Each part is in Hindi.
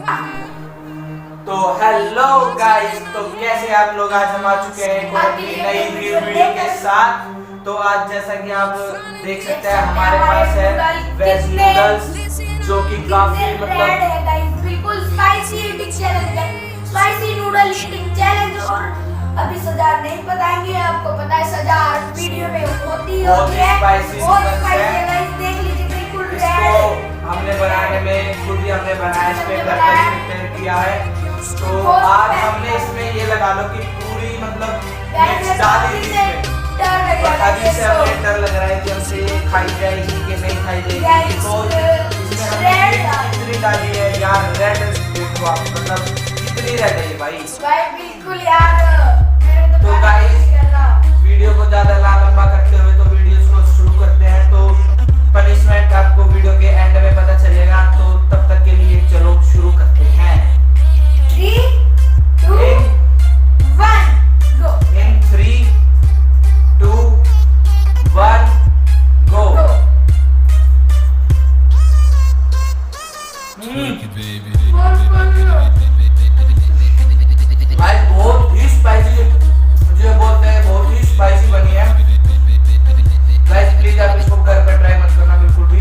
तो हेलो गाइस, तो कैसे आप लोग? आज हम आ चुके हैं एक अपनी नई वीडियो के साथ। तो आज जैसा कि आप देख सकते हैं हमारे पास है वेज नूडल्स, जो कि काफी मतलब बिल्कुल स्पाइसी ईटिंग चैलेंज है, स्पाइसी नूडल ईटिंग चैलेंज। और अभी सजा नहीं बताएंगे, आपको पता है सजा वीडियो में होती है, स्पाइसी बहुत स्पाइसी है गाइस, देख लीजिए बिल्कुल रेड। हमने बनाने में खुद ही हमने बनाया, इस पे घर पर प्रिपेयर किया है। तो आज हमने इसमें ये लगा लो कि पूरी मतलब मिर्च डाली इसमें, और अभी से हमें डर लग रहा है कि हमसे ये खाई जाएगी कि नहीं खाई जाएगी। तो इसमें हमने कितनी डाली है यार, रेड देखो आप, मतलब कितनी रेड है ये भाई बिल्कुल यार। तो गाइस वीडियो को ज्यादा लंबा करते हुए तो वीडियो को शुरू करते हैं। तो पनिशमेंट आपको वीडियो के एंड में पता चलेगा, तो तब तक के लिए चलो शुरू करते हैं। 3, 2, 1 गो। In 3, 2, 1 go। भाई बहुत ही स्पाइसी, मुझे बोलते हैं बहुत ही स्पाइसी बनी है। गाइस प्लीज आप इसको घर पर ट्राई मत करना बिल्कुल भी।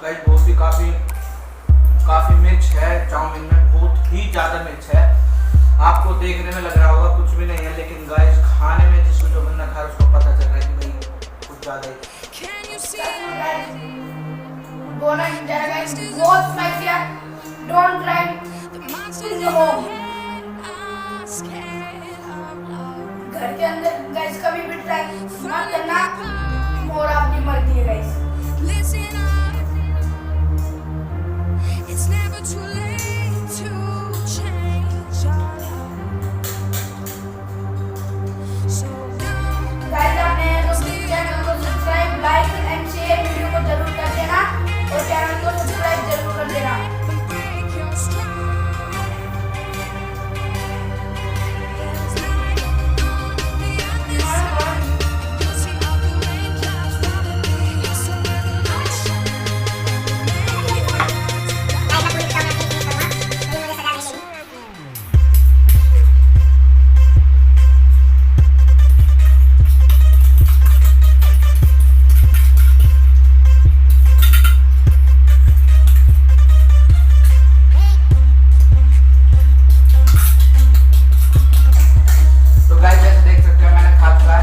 गाइस बहुत ही काफी मिर्च है चाउमीन में, बहुत ही ज्यादा मिर्च है। आपको देखने में लग रहा होगा कुछ भी नहीं है, लेकिन गाइस खाने में जिसको जो बंदा खा रहा है उसको पता चल रहा है कि भाई कुछ ज्यादा ही बहुत स्पाइसी है। डोंट ट्राई इन होम, घर के अंदर गाइस कभी भी ट्राई मत करना, और आपकी मर्जी है guys. It's never too late to change our love. So guys आपने चैनल को subscribe, like and share video को जरूर कर देना, और चैनल को सब्सक्राइब जरूर कर देना। break your stride. There's light on the other side. You'll see all the rain clouds falling. It's a revelation. तो गाइस जैसे देख सकते हैं मैंने खा चुका है।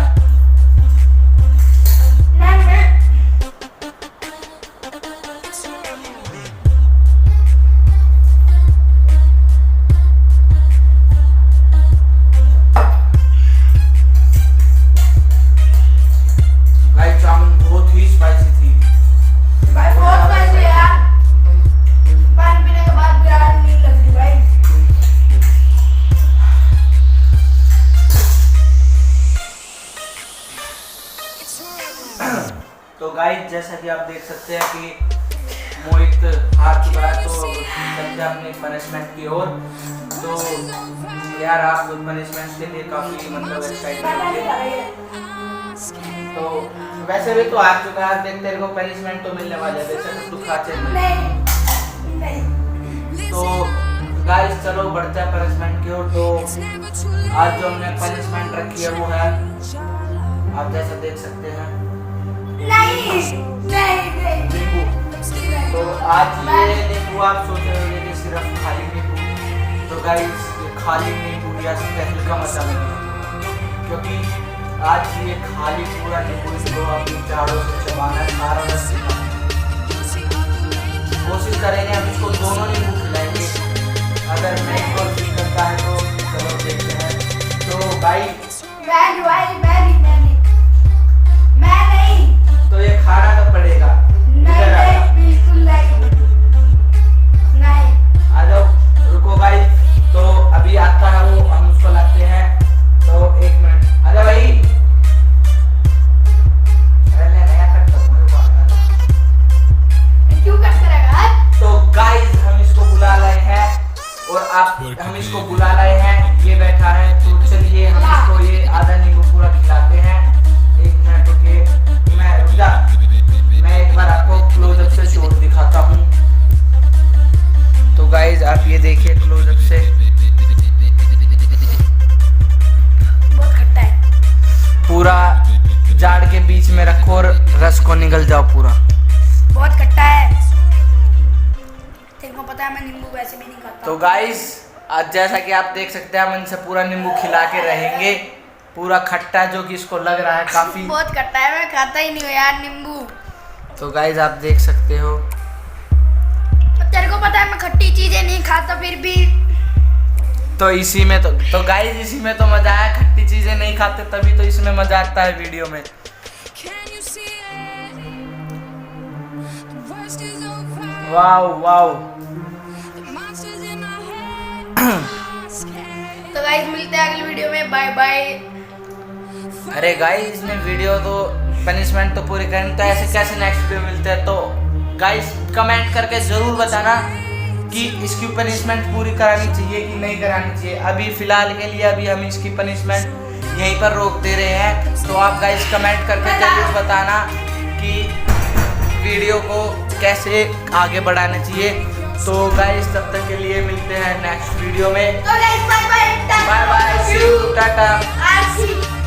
गाइस चाउमीन बहुत ही स्पाइसी थी। भाई बहुत स्पाइसी है यार, पानी पीने के बाद भी यार नहीं लग रही भाई। तो गाइस जैसा कि आप देख सकते हैं कि मोहित हार चुका है, तो चलते अपने पनिशमेंट की ओर। तो यार आप पनिशमेंट के लिए काफी मतलब एक्साइटेड होंगे। तो वैसे भी तो हार चुका है, देख तेरे को पनिशमेंट तो मिलने वाला है, वैसे तो तू खा चल। नहीं तो गाइस चलो बढ़ते हैं पनिशमेंट की ओर। तो आज जो हमने पनिशमेंट रखी है वो है, आप जैसा देख सकते हैं, नहीं नींबू। तो आज ये नींबू आप सोच रहे होंगे कि सिर्फ खाली नींबू, तो गाइस ये खाली नींबू या तहलका मचा नहीं, क्योंकि आज ये खाली पूरा नींबू इसको अपनी झाड़ों से चबाना है, सारा रस कोशिश करेंगे हम इसको दोनों नींबू खिलाएंगे। अगर नहीं कोशिश करता है तो चलो देखते हैं। तो गाइस मैं नहीं, तो ये खाना तो पड़ेगा। नहीं बिल्कुल नहीं। आ जाओ, रुको गाइस। तो अभी आता है वो, हम उसको लाते हैं। आप हम इसको बुला रहे हैं, ये बैठा है, तो चलिए हम इसको ये आधा नींबू पूरा खिलाते हैं। 1 मिनट रुकिए, मैं एक बार आपको क्लोजअप से शॉट दिखाता हूँ। तो गाइज आप ये देखिए क्लोजअप से, बहुत खट्टा है। पूरा जाड़ के बीच में रखो और रस को निगल जाओ पूरा। बहुत खट्टा है, तेरे को पता है मैं नींबू वैसे भी नहीं खाता। तो गाइज आज जैसा कि आप देख सकते हैं, हम इनसे पूरा नींबू खिला के रहेंगे, पूरा खट्टा जो कि इसको लग रहा है काफी। बहुत खट्टा है, मैं खाता ही नहीं हूँ यार नींबू। तो गाइज आप देख सकते हो, तेरे को पता है मैं खट्टी चीजें नहीं खाता, फिर भी तो इसी में तो गाइज इसी में तो मजा आया। खट्टी चीजें नहीं खाते तभी तो इसमें मजा आता है वीडियो में। Can you see it? The worst is over. Wow wow. The monsters in our head are scared. तो गाइस मिलते हैं अगली वीडियो में, बाय बाय। अरे गाइस इसने वीडियो तो पनिशमेंट तो पूरी करनी, तो ऐसे कैसे नेक्स्ट वीडियो मिलते हैं। तो गाइस कमेंट करके जरूर बताना कि इसकी पनिशमेंट पूरी करानी चाहिए कि नहीं करानी चाहिए। अभी फिलहाल के लिए अभी हम इसकी पनिशमेंट यहीं पर रोक दे रहे हैं। तो आप गाइस कमेंट करके जरूर बताना कि वीडियो को कैसे आगे बढ़ाना चाहिए। तो गाइस तब तक के लिए मिलते हैं नेक्स्ट वीडियो में। तो guys bye bye, bye bye, see you, tata. आज